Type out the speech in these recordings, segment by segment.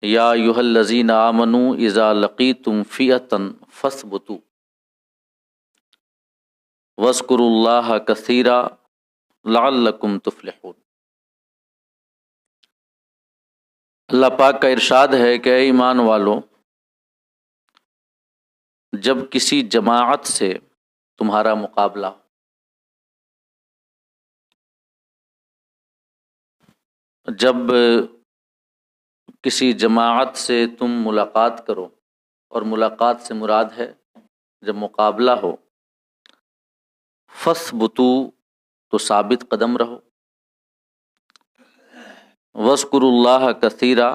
یا ایھا الذین آمنوا اذا لقیتم فئۃ فاثبتوا واذکروا اللہ کثیرا لعلکم تفلحون۔ اللہ پاک کا ارشاد ہے کہ اے ایمان والو، جب کسی جماعت سے تمہارا مقابلہ ہو، جب کسی جماعت سے تم ملاقات کرو، اور ملاقات سے مراد ہے جب مقابلہ ہو، فاثبتوا تو ثابت قدم رہو، واذکروا اللہ کثیرا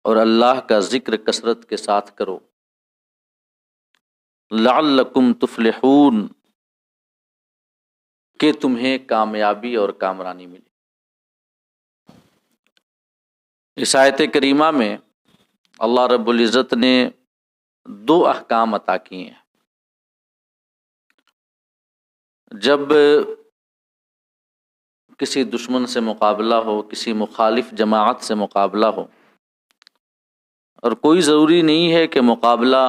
اور اللہ کا ذکر کثرت کے ساتھ کرو، لعلکم تفلحون کہ تمہیں کامیابی اور کامرانی ملے۔ اس آیت کریمہ میں اللہ رب العزت نے دو احکام عطا کیے ہیں۔ جب کسی دشمن سے مقابلہ ہو، کسی مخالف جماعت سے مقابلہ ہو، اور کوئی ضروری نہیں ہے کہ مقابلہ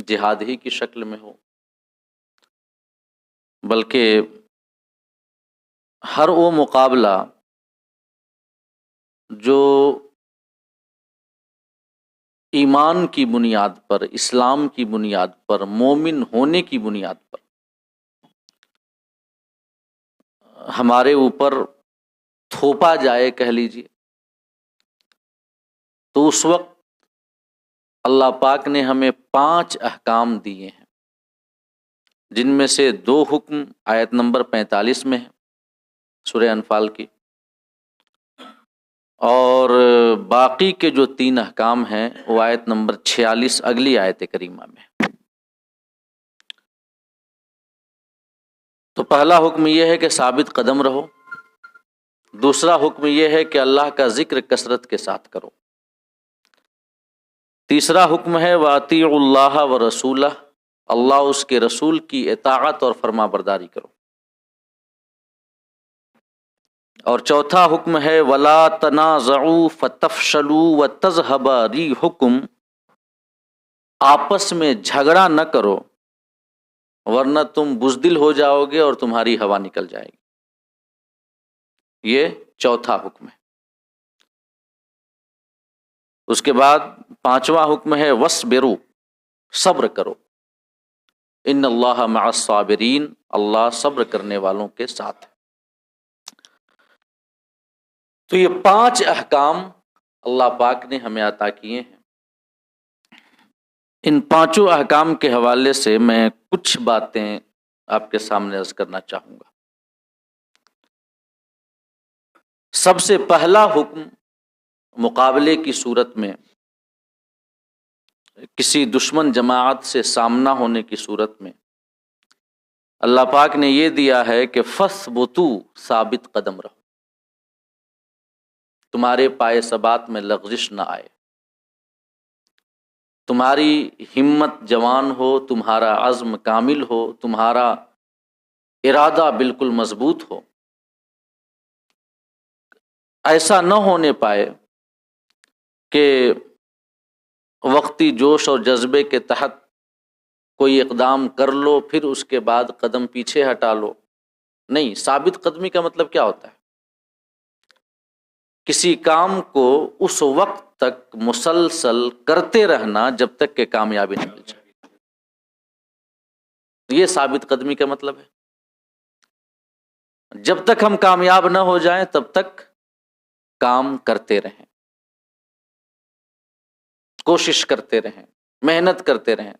جہاد ہی کی شکل میں ہو، بلکہ ہر وہ مقابلہ جو ایمان کی بنیاد پر، اسلام کی بنیاد پر، مومن ہونے کی بنیاد پر ہمارے اوپر تھوپا جائے کہہ لیجیے، تو اس وقت اللہ پاک نے ہمیں 5 احکام دیے ہیں، جن میں سے 2 حکم آیت نمبر 45 میں ہے سورہ انفال کی، اور باقی کے جو 3 احکام ہیں وہ آیت نمبر 46 اگلی آیت کریمہ میں۔ تو پہلا حکم یہ ہے کہ ثابت قدم رہو، دوسرا حکم یہ ہے کہ اللہ کا ذکر کثرت کے ساتھ کرو، تیسرا حکم ہے وَأَطِیعُوا اللَّهَ وَرَسُولَهُ، اللہ اس کے رسول کی اطاعت اور فرما برداری کرو، اور چوتھا حکم ہے وَلَا تَنَازَعُوا فَتَفْشَلُوا وَتَذْهَبَ رِيحُكُمْ، آپس میں جھگڑا نہ کرو ورنہ تم بزدل ہو جاؤ گے اور تمہاری ہوا نکل جائے گی۔ یہ چوتھا حکم ہے۔ اس کے بعد 5واں حکم ہے وَاصْبِرُوا، صبر کرو، ان اللہ مع الصابرین، اللہ صبر کرنے والوں کے ساتھ ہے۔ تو یہ 5 احکام اللہ پاک نے ہمیں عطا کیے ہیں۔ ان 5 احکام کے حوالے سے میں کچھ باتیں آپ کے سامنے عرض کرنا چاہوں گا۔ سب سے پہلا حکم مقابلے کی صورت میں، کسی دشمن جماعت سے سامنا ہونے کی صورت میں، اللہ پاک نے یہ دیا ہے کہ فَاثْبُتُوا، ثابت قدم رہو، تمہارے پائے ثبات میں لغزش نہ آئے، تمہاری ہمت جوان ہو، تمہارا عزم کامل ہو، تمہارا ارادہ بالکل مضبوط ہو، ایسا نہ ہونے پائے کہ وقتی جوش اور جذبے کے تحت کوئی اقدام کر لو پھر اس کے بعد قدم پیچھے ہٹا لو۔ نہیں، ثابت قدمی کا مطلب کیا ہوتا ہے؟ کسی کام کو اس وقت تک مسلسل کرتے رہنا جب تک کہ کامیابی نہ مل جائے، یہ ثابت قدمی کا مطلب ہے۔ جب تک ہم کامیاب نہ ہو جائیں تب تک کام کرتے رہیں، کوشش کرتے رہیں، محنت کرتے رہیں،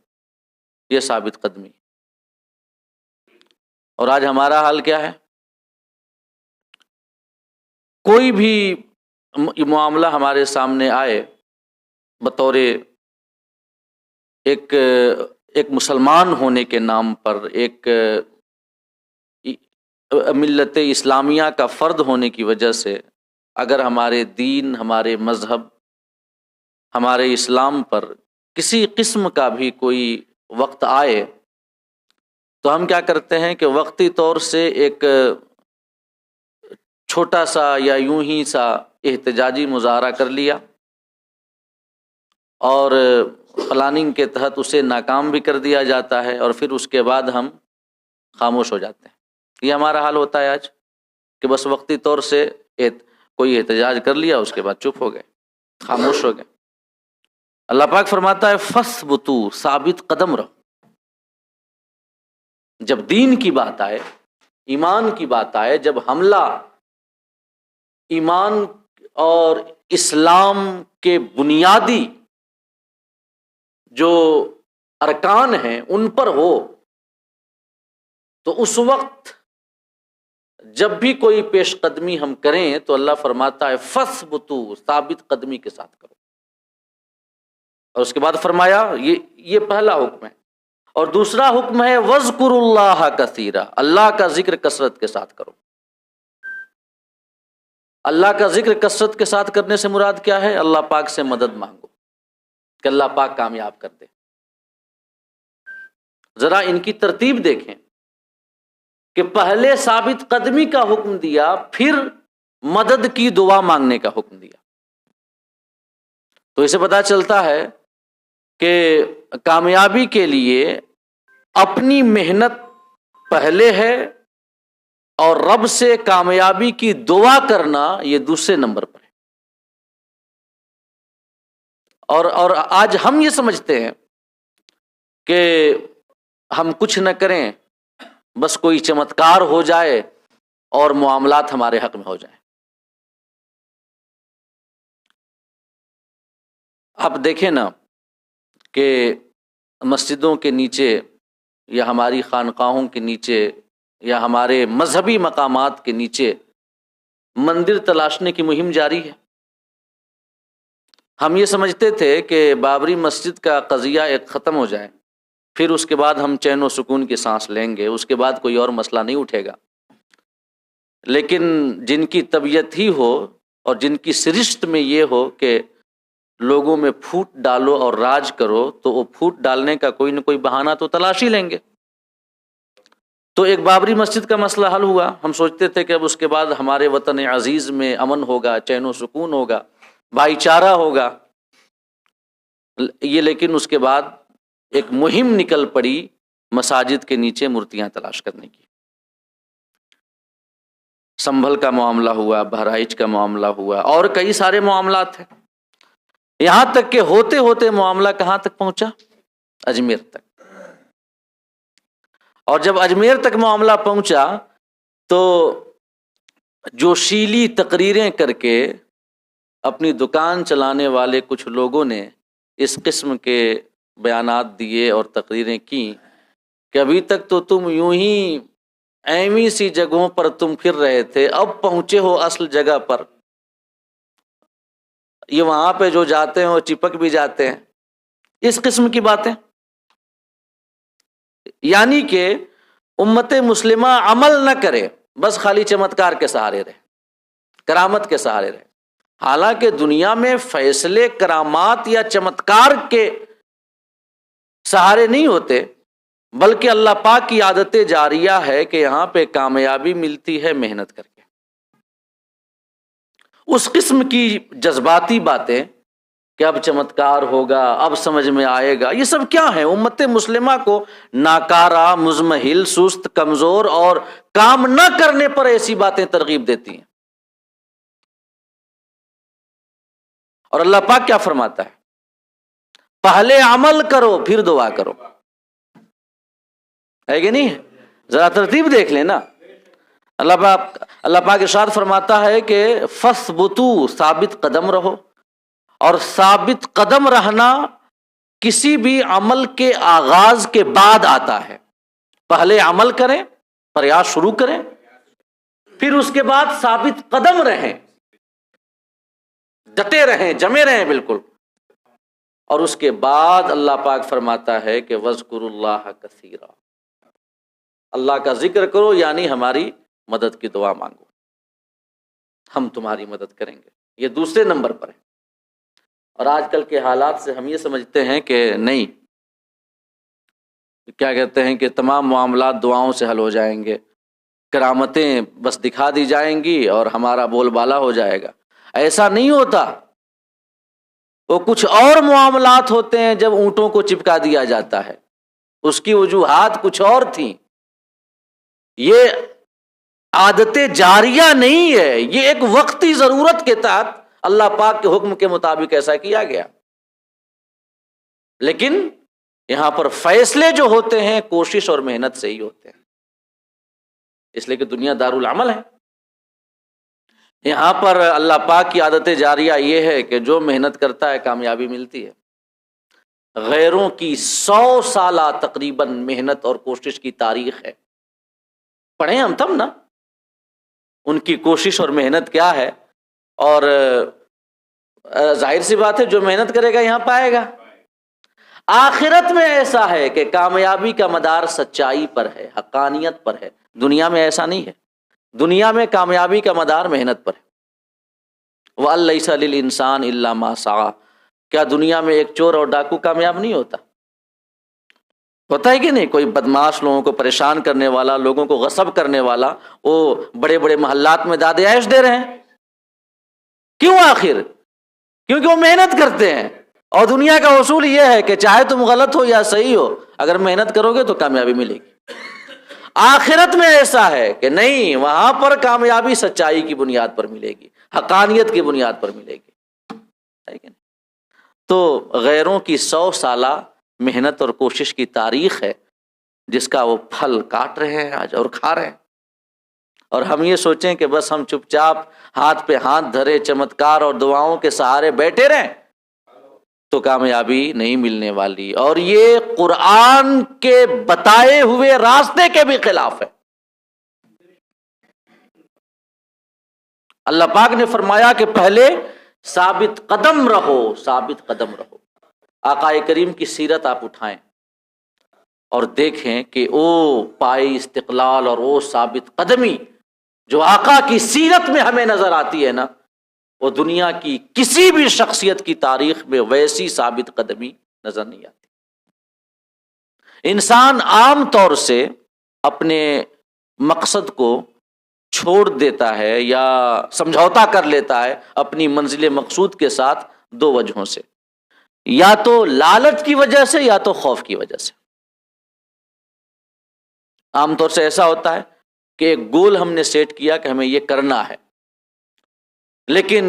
یہ ثابت قدمی۔ اور آج ہمارا حال کیا ہے؟ کوئی بھی معاملہ ہمارے سامنے آئے، بطور ایک مسلمان ہونے کے نام پر، ایک ملت اسلامیہ کا فرد ہونے کی وجہ سے، اگر ہمارے دین، ہمارے مذہب، ہمارے اسلام پر کسی قسم کا بھی کوئی وقت آئے تو ہم کیا کرتے ہیں کہ وقتی طور سے ایک چھوٹا سا یا یوں ہی سا احتجاجی مظاہرہ کر لیا، اور پلاننگ کے تحت اسے ناکام بھی کر دیا جاتا ہے، اور پھر اس کے بعد ہم خاموش ہو جاتے ہیں۔ یہ ہمارا حال ہوتا ہے آج، کہ بس وقتی طور سے کوئی احتجاج کر لیا، اس کے بعد چپ ہو گئے، خاموش ہو گئے۔ اللہ پاک فرماتا ہے فَثْبُتُوا، ثابت قدم رہو۔ جب دین کی بات آئے، ایمان کی بات آئے، جب حملہ ایمان اور اسلام کے بنیادی جو ارکان ہیں ان پر ہو، تو اس وقت جب بھی کوئی پیش قدمی ہم کریں تو اللہ فرماتا ہے فَثْبُتُوا، ثابت قدمی کے ساتھ کرو۔ اور اس کے بعد فرمایا یہ پہلا حکم ہے، اور دوسرا حکم ہے وَاذْكُرُوا اللَّهَ كَثِيرًا، اللہ کا ذکر کثرت کے ساتھ کرو۔ اللہ کا ذکر کثرت کے ساتھ کرنے سے مراد کیا ہے؟ اللہ پاک سے مدد مانگو کہ اللہ پاک کامیاب کر دے۔ ذرا ان کی ترتیب دیکھیں کہ پہلے ثابت قدمی کا حکم دیا، پھر مدد کی دعا مانگنے کا حکم دیا۔ تو اسے پتہ چلتا ہے کہ کامیابی کے لیے اپنی محنت پہلے ہے، اور رب سے کامیابی کی دعا کرنا یہ دوسرے نمبر پر ہے۔ اور آج ہم یہ سمجھتے ہیں کہ ہم کچھ نہ کریں، بس کوئی چمتکار ہو جائے اور معاملات ہمارے حق میں ہو جائیں۔ آپ دیکھیں نا کہ مسجدوں کے نیچے یا ہماری خانقاہوں کے نیچے یا ہمارے مذہبی مقامات کے نیچے مندر تلاشنے کی مہم جاری ہے۔ ہم یہ سمجھتے تھے کہ بابری مسجد کا قضیہ ایک ختم ہو جائے، پھر اس کے بعد ہم چین و سکون کی سانس لیں گے، اس کے بعد کوئی اور مسئلہ نہیں اٹھے گا۔ لیکن جن کی طبیعت ہی ہو اور جن کی سرشت میں یہ ہو کہ لوگوں میں پھوٹ ڈالو اور راج کرو، تو وہ پھوٹ ڈالنے کا کوئی نہ کوئی بہانہ تو تلاش ہی لیں گے۔ تو ایک بابری مسجد کا مسئلہ حل ہوا، ہم سوچتے تھے کہ اب اس کے بعد ہمارے وطن عزیز میں امن ہوگا، چین و سکون ہوگا، بھائی چارہ ہوگا۔ یہ لیکن اس کے بعد ایک مہم نکل پڑی مساجد کے نیچے مورتیاں تلاش کرنے کی۔ سنبھل کا معاملہ ہوا، بہرائچ کا معاملہ ہوا، اور کئی سارے معاملات ہیں، یہاں تک کہ ہوتے ہوتے معاملہ کہاں تک پہنچا؟ اجمیر تک۔ اور جب اجمیر تک معاملہ پہنچا تو جوشیلی تقریریں کر کے اپنی دکان چلانے والے کچھ لوگوں نے اس قسم کے بیانات دیے اور تقریریں کی کہ ابھی تک تو تم یوں ہی ایویں سی جگہوں پر تم پھر رہے تھے، اب پہنچے ہو اصل جگہ پر۔ یہ وہاں پہ جو جاتے ہیں وہ چپک بھی جاتے ہیں، اس قسم کی باتیں۔ یعنی کہ امت مسلمہ عمل نہ کرے، بس خالی چمتکار کے سہارے رہے، کرامت کے سہارے رہے۔ حالانکہ دنیا میں فیصلے کرامات یا چمتکار کے سہارے نہیں ہوتے، بلکہ اللہ پاک کی عادت جاریہ ہے کہ یہاں پہ کامیابی ملتی ہے محنت کر کے۔ اس قسم کی جذباتی باتیں کہ اب چمتکار ہوگا، اب سمجھ میں آئے گا، یہ سب کیا ہے؟ امت مسلمہ کو ناکارہ، مزمحل، سست، کمزور اور کام نہ کرنے پر ایسی باتیں ترغیب دیتی ہیں۔ اور اللہ پاک کیا فرماتا ہے؟ پہلے عمل کرو پھر دعا کرو، ہے کہ نہیں؟ ذرا ترتیب دیکھ لینا۔ اللہ پاک ارشاد فرماتا ہے کہ فَثْبُتُوا، ثابت قدم رہو۔ اور ثابت قدم رہنا کسی بھی عمل کے آغاز کے بعد آتا ہے۔ پہلے عمل کریں، پریاس شروع کریں، پھر اس کے بعد ثابت قدم رہیں، ڈٹے رہیں، جمے رہیں بالکل۔ اور اس کے بعد اللہ پاک فرماتا ہے کہ وَاذْكُرُوا اللَّهَ كَثِيرًا، اللہ کا ذکر کرو، یعنی ہماری مدد کی دعا مانگو، ہم تمہاری مدد کریں گے۔ یہ دوسرے نمبر پر ہے۔ اور آج کل کے حالات سے ہم یہ سمجھتے ہیں کہ نہیں، کیا کہتے ہیں کہ تمام معاملات دعاؤں سے حل ہو جائیں گے، کرامتیں بس دکھا دی جائیں گی اور ہمارا بول بالا ہو جائے گا۔ ایسا نہیں ہوتا۔ وہ کچھ اور معاملات ہوتے ہیں جب اونٹوں کو چپکا دیا جاتا ہے، اس کی وجوہات کچھ اور تھیں۔ یہ عادت جاریہ نہیں ہے، یہ ایک وقتی ضرورت کے تحت اللہ پاک کے حکم کے مطابق ایسا کیا گیا، لیکن یہاں پر فیصلے جو ہوتے ہیں کوشش اور محنت سے ہی ہوتے ہیں، اس لیے کہ دنیا دارالعمل ہے۔ یہاں پر اللہ پاک کی عادت جاریہ یہ ہے کہ جو محنت کرتا ہے کامیابی ملتی ہے۔ غیروں کی 100 سالہ تقریباً محنت اور کوشش کی تاریخ ہے، پڑھیں ہم تب نا ان کی کوشش اور محنت کیا ہے، اور ظاہر سی بات ہے جو محنت کرے گا یہاں پائے گا۔ آخرت میں ایسا ہے کہ کامیابی کا مدار سچائی پر ہے، حقانیت پر ہے، دنیا میں ایسا نہیں ہے۔ دنیا میں کامیابی کا مدار محنت پر ہے۔ وَأَن لَيْسَ لِلْإِنسَانِ إِلَّا مَا سَعَىٰ، کیا دنیا میں ایک چور اور ڈاکو کامیاب نہیں ہوتا؟ ہوتا ہے کہ نہیں؟ کوئی بدماش لوگوں کو پریشان کرنے والا، لوگوں کو غصب کرنے والا، وہ بڑے بڑے محلات میں داد عیش دے رہے ہیں، کیوں؟ آخر کیونکہ وہ محنت کرتے ہیں، اور دنیا کا اصول یہ ہے کہ چاہے تم غلط ہو یا صحیح ہو، اگر محنت کرو گے تو کامیابی ملے گی۔ آخرت میں ایسا ہے کہ نہیں، وہاں پر کامیابی سچائی کی بنیاد پر ملے گی، حقانیت کی بنیاد پر ملے گی۔ تو غیروں کی 100 سالہ محنت اور کوشش کی تاریخ ہے جس کا وہ پھل کاٹ رہے ہیں آج اور کھا رہے ہیں، اور ہم یہ سوچیں کہ بس ہم چپ چاپ ہاتھ پہ ہاتھ دھرے چمتکار اور دعاؤں کے سہارے بیٹھے رہیں تو کامیابی نہیں ملنے والی، اور یہ قرآن کے بتائے ہوئے راستے کے بھی خلاف ہے۔ اللہ پاک نے فرمایا کہ پہلے ثابت قدم رہو، ثابت قدم رہو۔ آقا کریم کی سیرت آپ اٹھائیں اور دیکھیں کہ او پائے استقلال اور وہ ثابت قدمی جو آقا کی سیرت میں ہمیں نظر آتی ہے نا، وہ دنیا کی کسی بھی شخصیت کی تاریخ میں ویسی ثابت قدمی نظر نہیں آتی۔ انسان عام طور سے اپنے مقصد کو چھوڑ دیتا ہے یا سمجھوتا کر لیتا ہے اپنی منزل مقصود کے ساتھ دو وجہوں سے، یا تو لالچ کی وجہ سے یا تو خوف کی وجہ سے۔ عام طور سے ایسا ہوتا ہے کہ ایک گول ہم نے سیٹ کیا کہ ہمیں یہ کرنا ہے، لیکن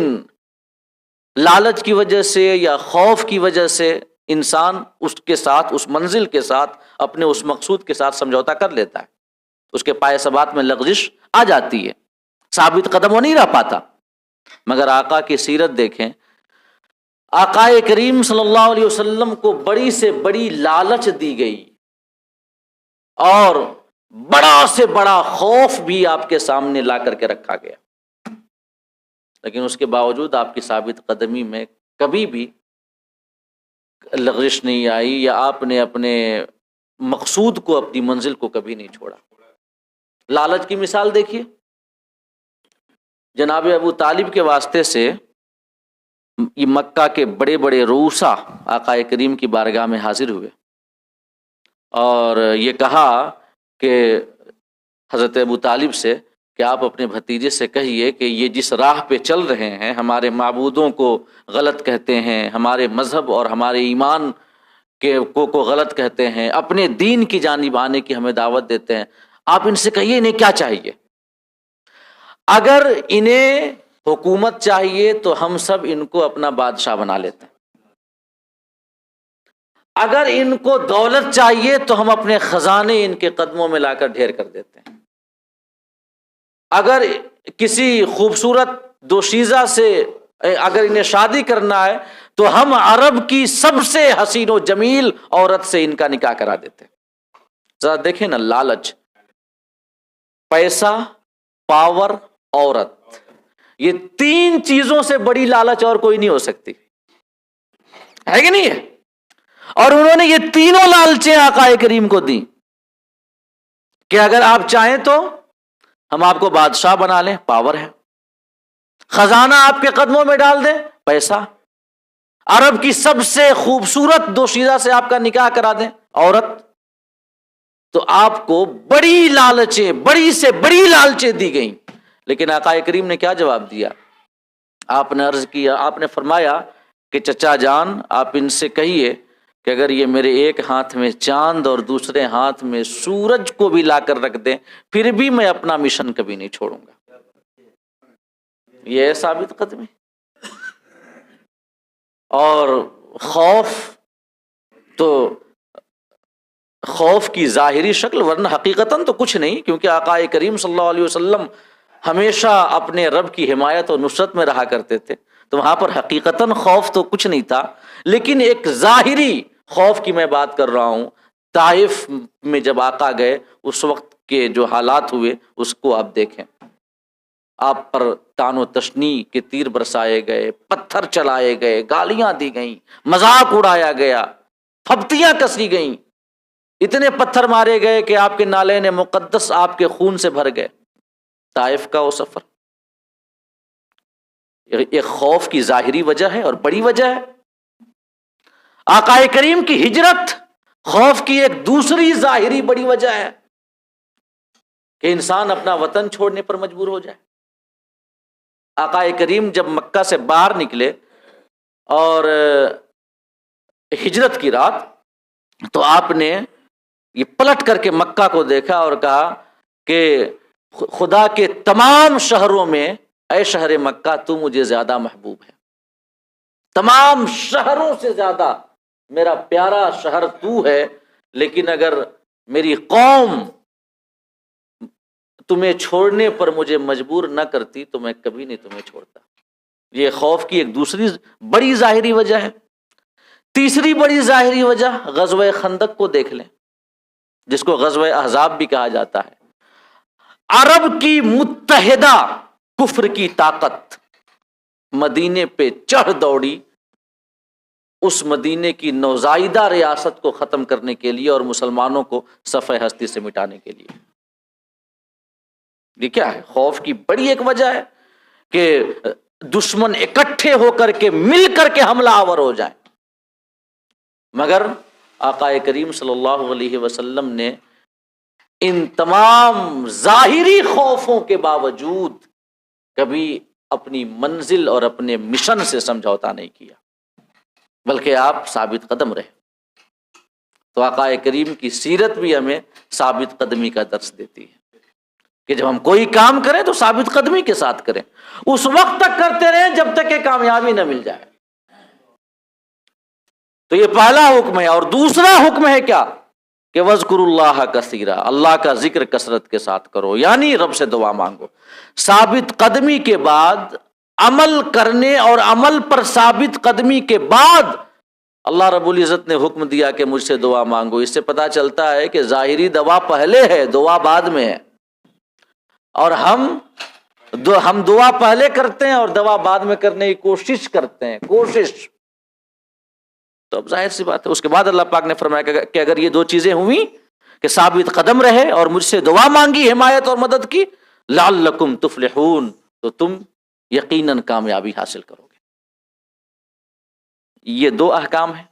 لالچ کی وجہ سے یا خوف کی وجہ سے انسان اس کے ساتھ، اس منزل کے ساتھ، اپنے اس مقصود کے ساتھ سمجھوتا کر لیتا ہے، اس کے پائے ثبات میں لغزش آ جاتی ہے، ثابت قدم وہ نہیں رہ پاتا۔ مگر آقا کی سیرت دیکھیں، آقا کریم صلی اللہ علیہ وسلم کو بڑی سے بڑی لالچ دی گئی اور بڑا سے بڑا خوف بھی آپ کے سامنے لا کر کے رکھا گیا، لیکن اس کے باوجود آپ کی ثابت قدمی میں کبھی بھی لغزش نہیں آئی، یا آپ نے اپنے مقصود کو، اپنی منزل کو کبھی نہیں چھوڑا۔ لالچ کی مثال دیکھیے، جناب ابو طالب کے واسطے سے یہ مکہ کے بڑے بڑے رؤسا آقا کریم کی بارگاہ میں حاضر ہوئے اور یہ کہا کہ حضرت ابو طالب سے کہ آپ اپنے بھتیجے سے کہیے کہ یہ جس راہ پہ چل رہے ہیں، ہمارے معبودوں کو غلط کہتے ہیں، ہمارے مذہب اور ہمارے ایمان کو غلط کہتے ہیں، اپنے دین کی جانب آنے کی ہمیں دعوت دیتے ہیں، آپ ان سے کہیے انہیں کیا چاہیے۔ اگر انہیں حکومت چاہیے تو ہم سب ان کو اپنا بادشاہ بنا لیتے ہیں، اگر ان کو دولت چاہیے تو ہم اپنے خزانے ان کے قدموں میں لا کر ڈھیر کر دیتے ہیں، اگر کسی خوبصورت دوشیزہ سے اگر انہیں شادی کرنا ہے تو ہم عرب کی سب سے حسین و جمیل عورت سے ان کا نکاح کرا دیتے ہیں۔ ذرا دیکھیں نا، لالچ، پیسہ، پاور، عورت، یہ تین چیزوں سے بڑی لالچ اور کوئی نہیں ہو سکتی، ہے کہ نہیں ہے؟ اور انہوں نے یہ تینوں لالچیں آقا کریم کو دی کہ اگر آپ چاہیں تو ہم آپ کو بادشاہ بنا لیں، پاور ہے، خزانہ آپ کے قدموں میں ڈال دیں، پیسہ، عرب کی سب سے خوبصورت دوشیزہ سے آپ کا نکاح کرا دیں، عورت۔ تو آپ کو بڑی لالچیں، بڑی سے بڑی لالچیں دی گئیں، لیکن آقا کریم نے کیا جواب دیا؟ آپ نے عرض کیا، آپ نے فرمایا کہ چچا جان آپ ان سے کہیے کہ اگر یہ میرے ایک ہاتھ میں چاند اور دوسرے ہاتھ میں سورج کو بھی لا کر رکھ دیں پھر بھی میں اپنا مشن کبھی نہیں چھوڑوں گا. یہ ہے ثابت قدمی. اور خوف کی ظاہری شکل، ورنہ حقیقتاً تو کچھ نہیں، کیونکہ آقا کریم صلی اللہ علیہ وسلم ہمیشہ اپنے رب کی حمایت اور نصرت میں رہا کرتے تھے، تو وہاں پر حقیقتاً خوف تو کچھ نہیں تھا، لیکن ایک ظاہری خوف کی میں بات کر رہا ہوں. طائف میں جب آقا گئے اس وقت کے جو حالات ہوئے اس کو آپ دیکھیں. آپ پر تان و تشنی کے تیر برسائے گئے، پتھر چلائے گئے، گالیاں دی گئیں، مذاق اڑایا گیا، پھپتیاں کسی گئیں، اتنے پتھر مارے گئے کہ آپ کے نالین مقدس آپ کے خون سے بھر گئے. طائف کا وہ سفر ایک خوف کی ظاہری وجہ ہے اور بڑی وجہ ہے. آقا کریم کی ہجرت خوف کی ایک دوسری ظاہری بڑی وجہ ہے کہ انسان اپنا وطن چھوڑنے پر مجبور ہو جائے. آقا کریم جب مکہ سے باہر نکلے اور ہجرت کی رات، تو آپ نے یہ پلٹ کر کے مکہ کو دیکھا اور کہا کہ خدا کے تمام شہروں میں اے شہر مکہ تو مجھے زیادہ محبوب ہے، تمام شہروں سے زیادہ میرا پیارا شہر تو ہے، لیکن اگر میری قوم تمہیں چھوڑنے پر مجھے مجبور نہ کرتی تو میں کبھی نہیں تمہیں چھوڑتا. یہ خوف کی ایک دوسری بڑی ظاہری وجہ ہے. تیسری بڑی ظاہری وجہ غزوہ خندق کو دیکھ لیں، جس کو غزوہ احزاب بھی کہا جاتا ہے. عرب کی متحدہ کفر کی طاقت مدینے پہ چڑھ دوڑی اس مدینے کی نوزائیدہ ریاست کو ختم کرنے کے لیے اور مسلمانوں کو صفحہ ہستی سے مٹانے کے لیے. یہ کیا ہے؟ خوف کی بڑی ایک وجہ ہے کہ دشمن اکٹھے ہو کر کے مل کر کے حملہ آور ہو جائیں. مگر آقا کریم صلی اللہ علیہ وسلم نے ان تمام ظاہری خوفوں کے باوجود کبھی اپنی منزل اور اپنے مشن سے سمجھوتا نہیں کیا، بلکہ آپ ثابت قدم رہے. تو آقا کریم کی سیرت بھی ہمیں ثابت قدمی کا درس دیتی ہے کہ جب ہم کوئی کام کریں تو ثابت قدمی کے ساتھ کریں، اس وقت تک کرتے رہیں جب تک کہ کامیابی نہ مل جائے. تو یہ پہلا حکم ہے. اور دوسرا حکم ہے کیا کہ وَاذْكُرُوا اللَّهَ كَثِيرًا، اللہ کا ذکر کثرت کے ساتھ کرو، یعنی رب سے دعا مانگو. ثابت قدمی کے بعد عمل کرنے اور عمل پر ثابت قدمی کے بعد اللہ رب العزت نے حکم دیا کہ مجھ سے دعا مانگو. اس سے پتہ چلتا ہے کہ ظاہری دعا پہلے ہے، دعا بعد میں ہے. اور ہم دعا پہلے کرتے ہیں اور دعا بعد میں کرنے کی کوشش کرتے ہیں، کوشش. تو اب ظاہر سی بات ہے، اس کے بعد اللہ پاک نے فرمایا کہ اگر یہ دو چیزیں ہوئیں کہ ثابت قدم رہے اور مجھ سے دعا مانگی حمایت اور مدد کی، لعلکم تفلحون، تو تم یقیناً کامیابی حاصل کرو گے. یہ دو احکام ہیں.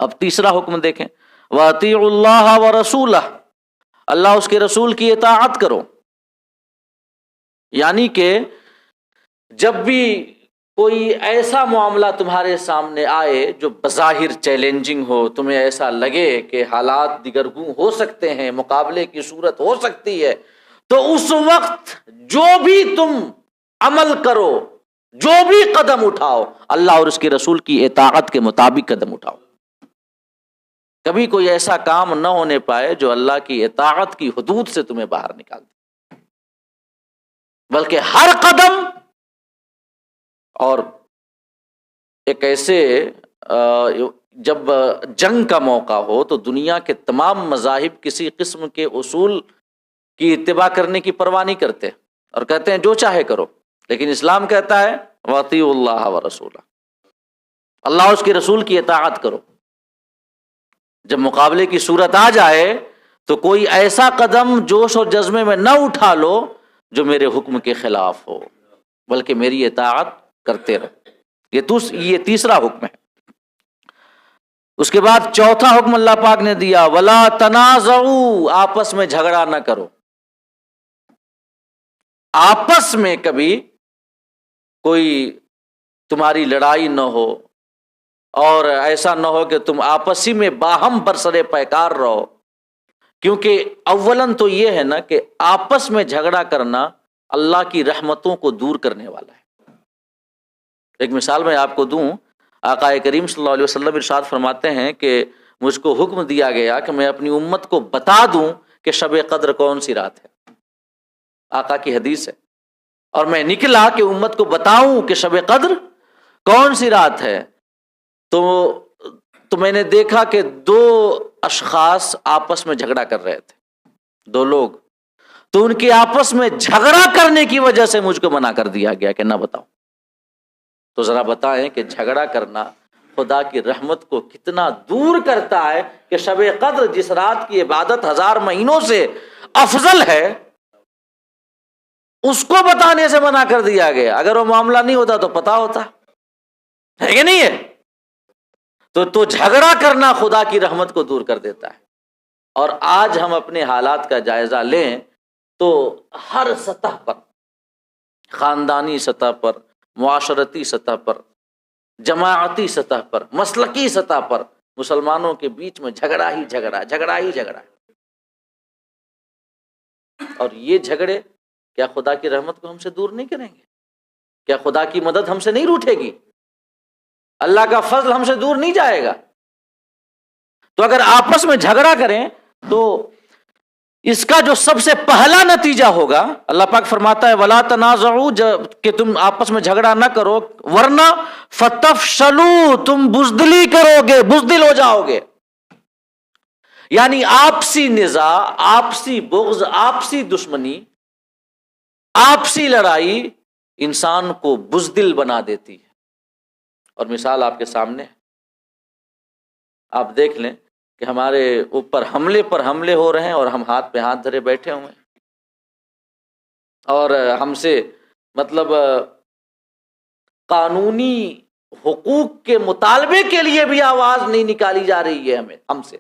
اب تیسرا حکم دیکھیں، وَأَطِيعُوا اللَّهَ وَرَسُولَهُ، اللہ اس کے رسول کی اطاعت کرو. یعنی کہ جب بھی کوئی ایسا معاملہ تمہارے سامنے آئے جو بظاہر چیلنجنگ ہو، تمہیں ایسا لگے کہ حالات دیگرگوں ہو سکتے ہیں، مقابلے کی صورت ہو سکتی ہے، تو اس وقت جو بھی تم عمل کرو، جو بھی قدم اٹھاؤ، اللہ اور اس کے رسول کی اطاعت کے مطابق قدم اٹھاؤ. کبھی کوئی ایسا کام نہ ہونے پائے جو اللہ کی اطاعت کی حدود سے تمہیں باہر نکال دے، بلکہ ہر قدم. اور ایک ایسے جب جنگ کا موقع ہو تو دنیا کے تمام مذاہب کسی قسم کے اصول کی اتباع کرنے کی پرواہ نہیں کرتے اور کہتے ہیں جو چاہے کرو، لیکن اسلام کہتا ہے وَاطِيعُوا اللَّهَ وَرَسُولَهُ، اللہ اس کے رسول کی اطاعت کرو. جب مقابلے کی صورت آ جائے تو کوئی ایسا قدم جوش اور جذبے میں نہ اٹھا لو جو میرے حکم کے خلاف ہو، بلکہ میری اطاعت کرتے رہو. یہ تیسرا حکم ہے. اس کے بعد چوتھا حکم اللہ پاک نے دیا، وَلَا تَنَازَعُوا، آپس میں جھگڑا نہ کرو. آپس میں کبھی کوئی تمہاری لڑائی نہ ہو، اور ایسا نہ ہو کہ تم آپسی میں باہم برسر پیکار رہو، کیونکہ اولاً تو یہ ہے نا کہ آپس میں جھگڑا کرنا اللہ کی رحمتوں کو دور کرنے والا ہے۔ ایک مثال میں آپ کو دوں، آقا کریم صلی اللہ علیہ وسلم ارشاد فرماتے ہیں کہ مجھ کو حکم دیا گیا کہ میں اپنی امت کو بتا دوں کہ شب قدر کون سی رات ہے، آقا کی حدیث ہے، اور میں نکلا کہ امت کو بتاؤں کہ شب قدر کون سی رات ہے، تو میں نے دیکھا کہ دو اشخاص آپس میں جھگڑا کر رہے تھے، دو لوگ، تو ان کی آپس میں جھگڑا کرنے کی وجہ سے مجھ کو منع کر دیا گیا کہ نہ بتاؤ۔ تو ذرا بتائیں کہ جھگڑا کرنا خدا کی رحمت کو کتنا دور کرتا ہے، کہ شب قدر جس رات کی عبادت 1000 مہینوں سے افضل ہے اس کو بتانے سے منع کر دیا گیا۔ اگر وہ معاملہ نہیں ہوتا تو پتا ہوتا ہے کہ نہیں ہے؟ تو جھگڑا کرنا خدا کی رحمت کو دور کر دیتا ہے۔ اور آج ہم اپنے حالات کا جائزہ لیں تو ہر سطح پر، خاندانی سطح پر، معاشرتی سطح پر، جماعتی سطح پر، مسلکی سطح پر مسلمانوں کے بیچ میں جھگڑا ہی جھگڑا۔ اور یہ جھگڑے کیا خدا کی رحمت کو ہم سے دور نہیں کریں گے؟ کیا خدا کی مدد ہم سے نہیں روٹھے گی؟ اللہ کا فضل ہم سے دور نہیں جائے گا؟ تو اگر آپس میں جھگڑا کریں تو اس کا جو سب سے پہلا نتیجہ ہوگا، اللہ پاک فرماتا ہے وَلَا تَنَازَعُوا، کہ تم آپس میں جھگڑا نہ کرو ورنہ فَتَفْشَلُوا، تم بزدلی کرو گے، بزدل ہو جاؤ گے۔ یعنی آپسی نزاع، آپسی بغض، آپسی دشمنی، آپسی لڑائی انسان کو بزدل بنا دیتی ہے۔ اور مثال آپ کے سامنے ہے، آپ دیکھ لیں کہ ہمارے اوپر حملے پر حملے ہو رہے ہیں اور ہم ہاتھ پہ ہاتھ دھرے بیٹھے ہوئے ہیں، اور ہم سے مطلب قانونی حقوق کے مطالبے کے لیے بھی آواز نہیں نکالی جا رہی ہے ہم سے،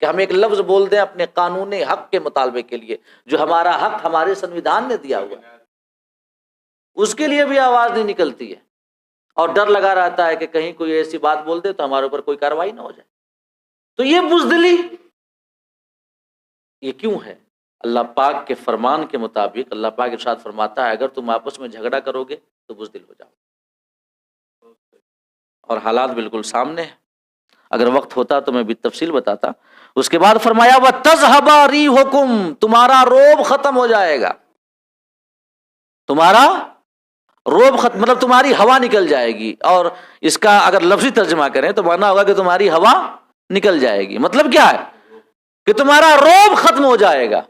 کہ ہم ایک لفظ بول دیں اپنے قانون حق کے مطالبے کے لیے، جو ہمارا حق ہمارے سنویدھان نے دیا ہوا ہے، اس کے لیے بھی آواز نہیں نکلتی ہے، اور ڈر لگا رہتا ہے کہ کہیں کوئی ایسی بات بول دے تو ہمارے اوپر کوئی کارروائی نہ ہو جائے۔ تو یہ بزدلی یہ کیوں ہے؟ اللہ پاک کے فرمان کے مطابق اللہ پاک ارشاد فرماتا ہے اگر تم آپس میں جھگڑا کرو گے تو بزدل ہو جاؤ، اور حالات بالکل سامنے ہیں۔ اگر وقت ہوتا تو میں بھی تفصیل بتاتا۔ اس کے بعد فرمایا وَتَذْهَبَ رِيحُكُمْ، تمہارا روب ختم ہو جائے گا، تمہارا روب ختم مطلب تمہاری ہوا نکل جائے گی، اور اس کا اگر لفظی ترجمہ کریں تو معنی ہوگا کہ تمہاری ہوا نکل جائے گی۔ مطلب کیا ہے؟ کہ تمہارا روب ختم ہو جائے گا۔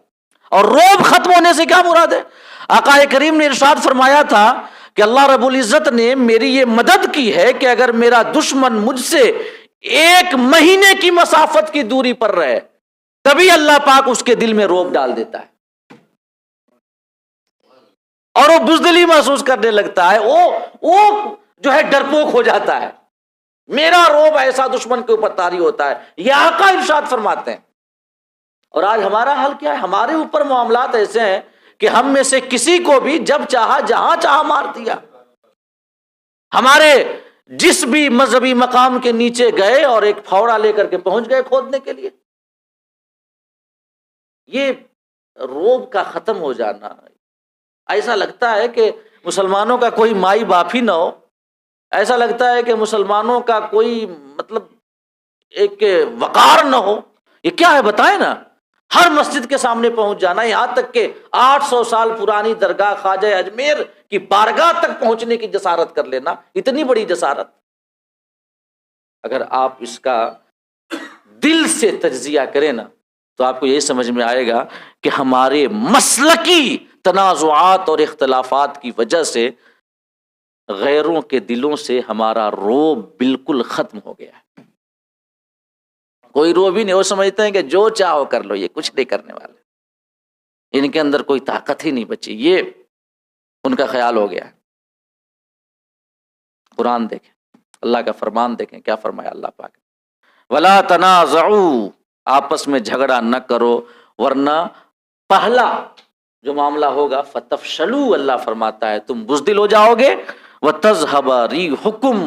اور روب ختم ہونے سے کیا مراد ہے؟ آقا کریم نے ارشاد فرمایا تھا کہ اللہ رب العزت نے میری یہ مدد کی ہے کہ اگر میرا دشمن مجھ سے 1 مہینے کی مسافت کی دوری پر رہے تبھی اللہ پاک اس کے دل میں روب ڈال دیتا ہے، اور وہ بزدلی محسوس کرنے لگتا ہے، وہ جو ہے ڈرپوک ہو جاتا ہے، میرا روب ایسا دشمن کے اوپر طاری ہوتا ہے، یہ آقا ارشاد فرماتے ہیں۔ اور آج ہمارا حال کیا ہے؟ ہمارے اوپر معاملات ایسے ہیں کہ ہم میں سے کسی کو بھی جب چاہا جہاں چاہا مار دیا، ہمارے جس بھی مذہبی مقام کے نیچے گئے اور ایک پھاوڑا لے کر کے پہنچ گئے کھودنے کے لیے۔ یہ روب کا ختم ہو جانا، ایسا لگتا ہے کہ مسلمانوں کا کوئی مائی باپ ہی نہ ہو، ایسا لگتا ہے کہ مسلمانوں کا کوئی مطلب ایک وقار نہ ہو۔ یہ کیا ہے بتائیں نا؟ ہر مسجد کے سامنے پہنچ جانا، یہاں تک کہ 800 سال پرانی درگاہ خواجہ اجمیر کی بارگاہ تک پہنچنے کی جسارت کر لینا، اتنی بڑی جسارت۔ اگر آپ اس کا دل سے تجزیہ کریں نا تو آپ کو یہ سمجھ میں آئے گا کہ ہمارے مسلکی تنازعات اور اختلافات کی وجہ سے غیروں کے دلوں سے ہمارا روب بالکل ختم ہو گیا ہے۔ کوئی روب ہی نہیں، وہ سمجھتے ہیں کہ جو چاہو کر لو، یہ کچھ نہیں کرنے والے، ان کے اندر کوئی طاقت ہی نہیں بچی، یہ ان کا خیال ہو گیا ہے۔ قرآن دیکھیں، اللہ کا فرمان دیکھیں، کیا فرمایا اللہ پاک، وَلَا تَنَازَعُوا، آپس میں جھگڑا نہ کرو ورنہ پہلا جو معاملہ ہوگا فَتَفْشَلُوا، اللہ فرماتا ہے تم بزدل ہو جاؤ گے، وَتَذْهَبَ رِيحُكُمْ،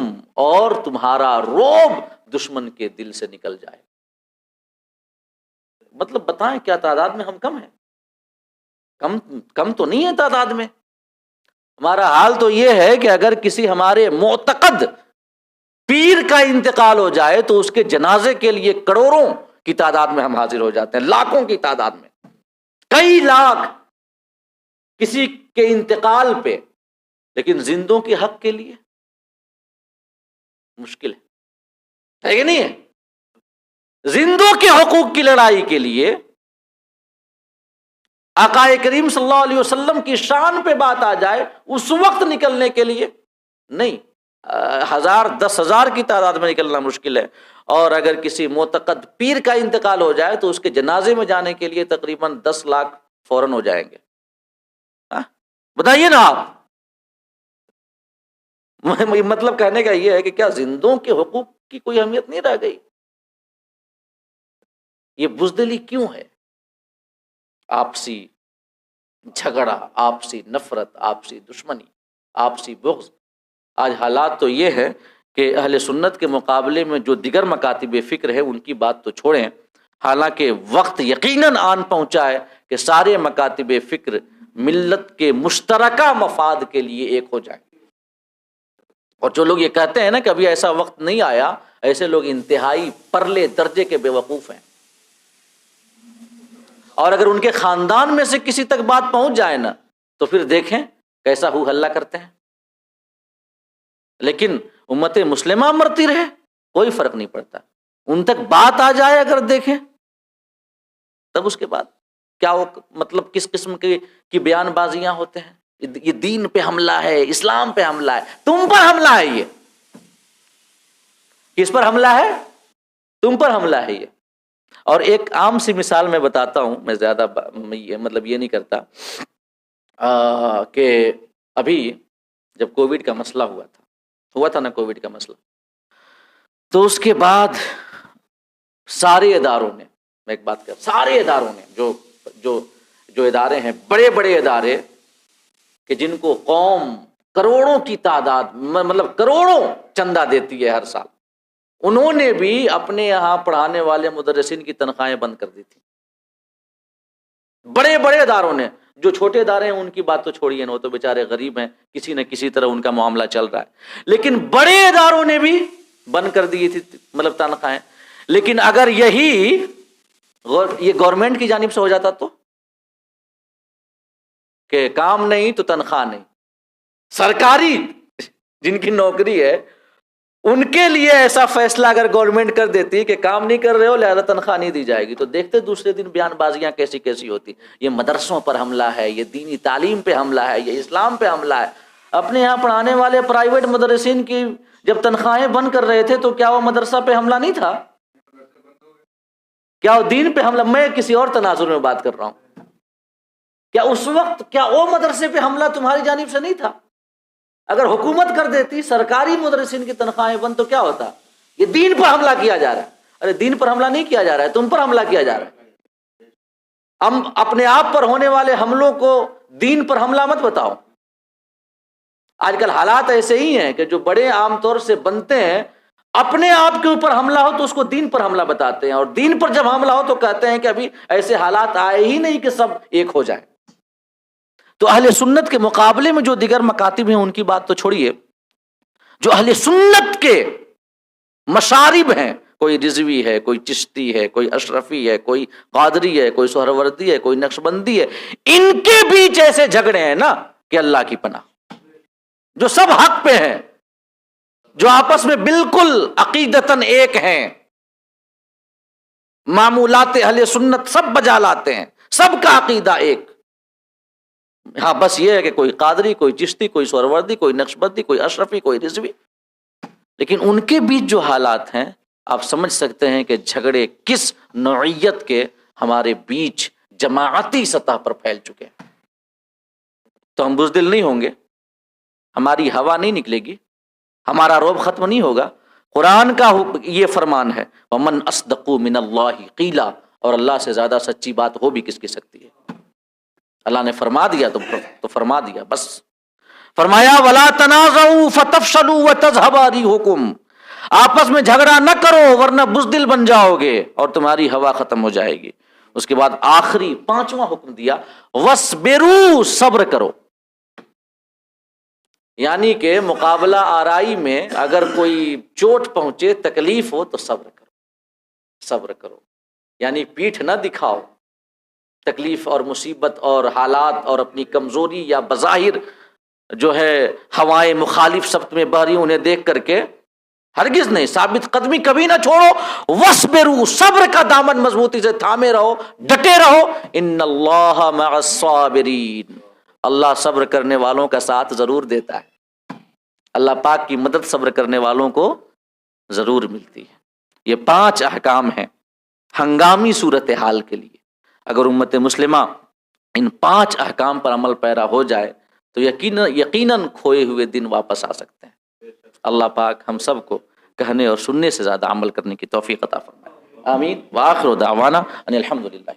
اور تمہارا روب دشمن کے دل سے نکل جائے۔ مطلب بتائیں کیا تعداد میں ہم کم ہیں؟ کم تو نہیں ہے تعداد میں۔ ہمارا حال تو یہ ہے کہ اگر کسی ہمارے معتقد پیر کا انتقال ہو جائے تو اس کے جنازے کے لیے کروڑوں کی تعداد میں ہم حاضر ہو جاتے ہیں، لاکھوں کی تعداد میں، کئی لاکھ کسی کے انتقال پہ، لیکن زندوں کے حق کے لیے مشکل ہے کہ نہیں ہے؟ زندوں کے حقوق کی لڑائی کے لیے آقا کریم صلی اللہ علیہ وسلم کی شان پہ بات آ جائے اس وقت نکلنے کے لیے نہیں، 1000 10,000 کی تعداد میں نکلنا مشکل ہے، اور اگر کسی معتقد پیر کا انتقال ہو جائے تو اس کے جنازے میں جانے کے لیے تقریباً 10 لاکھ فوراً ہو جائیں گے۔ بتائیے نا آپ، مطلب کہنے کا یہ ہے کہ کیا زندوں کے حقوق کی کوئی اہمیت نہیں رہ گئی؟ یہ بزدلی کیوں ہے؟ آپسی جھگڑا، آپسی نفرت، آپسی دشمنی، آپسی بغض۔ آج حالات تو یہ ہے کہ اہل سنت کے مقابلے میں جو دیگر مکاتب فکر ہے ان کی بات تو چھوڑیں، حالانکہ وقت یقیناً آن پہنچا ہے کہ سارے مکاتب فکر ملت کے مشترکہ مفاد کے لیے ایک ہو جائیں۔ اور جو لوگ یہ کہتے ہیں نا کہ ابھی ایسا وقت نہیں آیا، ایسے لوگ انتہائی پرلے درجے کے بے وقوف ہیں، اور اگر ان کے خاندان میں سے کسی تک بات پہنچ جائے نا تو پھر دیکھیں کیسا ہو ہلہ کرتے ہیں، لیکن امت مسلمہ مرتی رہے کوئی فرق نہیں پڑتا، ان تک بات آ جائے اگر دیکھیں تب اس کے بعد کیا وہ مطلب کس قسم کی بیان بازیاں ہوتے ہیں، یہ دین پہ حملہ ہے، اسلام پہ حملہ ہے، تم پر حملہ ہے، یہ کس پر حملہ ہے؟ تم پر حملہ ہے یہ۔ اور ایک عام سی مثال میں بتاتا ہوں، میں زیادہ مطلب یہ نہیں کرتا، کہ ابھی جب کووڈ کا مسئلہ ہوا تھا نا، کووڈ کا مسئلہ، تو اس کے بعد سارے اداروں نے، میں ایک بات سارے اداروں نے جو ادارے ہیں، بڑے بڑے ادارے کہ جن کو قوم کروڑوں کی تعداد مطلب کروڑوں چندہ دیتی ہے ہر سال، انہوں نے بھی اپنے یہاں پڑھانے والے مدرسین کی تنخواہیں بند کر دی تھی۔ بڑے بڑے اداروں نے، جو چھوٹے ادارے ہیں ان کی بات تو چھوڑیے نا، وہ تو بیچارے غریب ہیں، کسی نہ کسی طرح ان کا معاملہ چل رہا ہے، لیکن بڑے اداروں نے بھی بند کر دی تھی مطلب تنخواہیں۔ لیکن اگر یہ گورنمنٹ کی جانب سے ہو جاتا تو کہ کام نہیں تو تنخواہ نہیں، سرکاری جن کی نوکری ہے ان کے لیے ایسا فیصلہ اگر گورنمنٹ کر دیتی کہ کام نہیں کر رہے ہو لہذا تنخواہ نہیں دی جائے گی، تو دیکھتے دوسرے دن بیان بازیاں کیسی کیسی ہوتی، یہ مدرسوں پر حملہ ہے، یہ دینی تعلیم پہ حملہ ہے، یہ اسلام پہ حملہ ہے۔ اپنے یہاں پڑھانے والے پرائیویٹ مدرسین کی جب تنخواہیں بند کر رہے تھے تو کیا وہ مدرسہ پہ حملہ نہیں تھا؟ کیا وہ دین پہ حملہ؟ میں کسی اور تناظر میں بات کر رہا ہوں، کیا اس وقت کیا وہ مدرسے پہ حملہ تمہاری جانب سے نہیں تھا؟ اگر حکومت کر دیتی سرکاری مدرسین کی تنخواہیں بند تو کیا ہوتا؟ یہ دین پر حملہ کیا جا رہا ہے۔ ارے دین پر حملہ نہیں کیا جا رہا ہے، تم پر حملہ کیا جا رہا ہے۔ ہم اپنے آپ پر ہونے والے حملوں کو دین پر حملہ مت بتاؤ۔ آج کل حالات ایسے ہی ہیں کہ جو بڑے عام طور سے بنتے ہیں، اپنے آپ کے اوپر حملہ ہو تو اس کو دین پر حملہ بتاتے ہیں، اور دین پر جب حملہ ہو تو کہتے ہیں کہ ابھی ایسے حالات آئے ہی نہیں کہ سب ایک ہو جائیں۔ تو اہل سنت کے مقابلے میں جو دیگر مکاتب ہیں ان کی بات تو چھوڑیے، جو اہل سنت کے مشارب ہیں، کوئی رضوی ہے، کوئی چشتی ہے، کوئی اشرفی ہے، کوئی قادری ہے، کوئی سہروردی ہے، کوئی نقشبندی ہے، ان کے بیچ ایسے جھگڑے ہیں نا کہ اللہ کی پناہ، جو سب حق پہ ہیں، جو آپس میں بالکل عقیدتاً ایک ہیں، معمولات اہل سنت سب بجا لاتے ہیں، سب کا عقیدہ ایک۔ ہاں بس یہ ہے کہ کوئی قادری، کوئی چشتی، کوئی سہروردی، کوئی نقشبندی، کوئی اشرفی، کوئی رضوی، لیکن ان کے بیچ جو حالات ہیں آپ سمجھ سکتے ہیں کہ جھگڑے کس نوعیت کے ہمارے بیچ جماعتی سطح پر پھیل چکے ہیں۔ تو ہم بزدل نہیں ہوں گے، ہماری ہوا نہیں نکلے گی، ہمارا روب ختم نہیں ہوگا۔ قرآن کا یہ فرمان ہے وَمَنْ أَصْدَقُ مِنَ اللَّهِ قِيلًا، اور اللہ سے زیادہ سچی بات ہو بھی کس کی سکتی ہے؟ اللہ نے فرما دیا تو فرما دیا بس۔ فرمایا ولا تنازعوا فتفشلوا وتذهب ريحكم، آپس میں جھگڑا نہ کرو ورنہ بزدل بن جاؤ گے اور تمہاری ہوا ختم ہو جائے گی۔ اس کے بعد آخری پانچواں حکم دیا وَاصْبِرُوا، صبر کرو، یعنی کہ مقابلہ آرائی میں اگر کوئی چوٹ پہنچے، تکلیف ہو تو صبر کرو، صبر کرو، یعنی پیٹھ نہ دکھاؤ، تکلیف اور مصیبت اور حالات اور اپنی کمزوری یا بظاہر جو ہے ہوائیں مخالف سبت میں بہ رہی انہیں دیکھ کر کے ہرگز نہیں، ثابت قدمی کبھی نہ چھوڑو، وَاصْبِرُوا، صبر کا دامن مضبوطی سے تھامے رہو، ڈٹے رہو، ان اللہ مع الصابرین، اللہ صبر کرنے والوں کا ساتھ ضرور دیتا ہے، اللہ پاک کی مدد صبر کرنے والوں کو ضرور ملتی ہے۔ یہ 5 احکام ہیں ہنگامی صورتحال کے لیے، اگر امت مسلمہ ان 5 احکام پر عمل پیرا ہو جائے تو یقیناً کھوئے ہوئے دن واپس آ سکتے ہیں۔ اللہ پاک ہم سب کو کہنے اور سننے سے زیادہ عمل کرنے کی توفیق عطا فرمائے، آمین۔ وآخر دعوانا ان الحمد للہ۔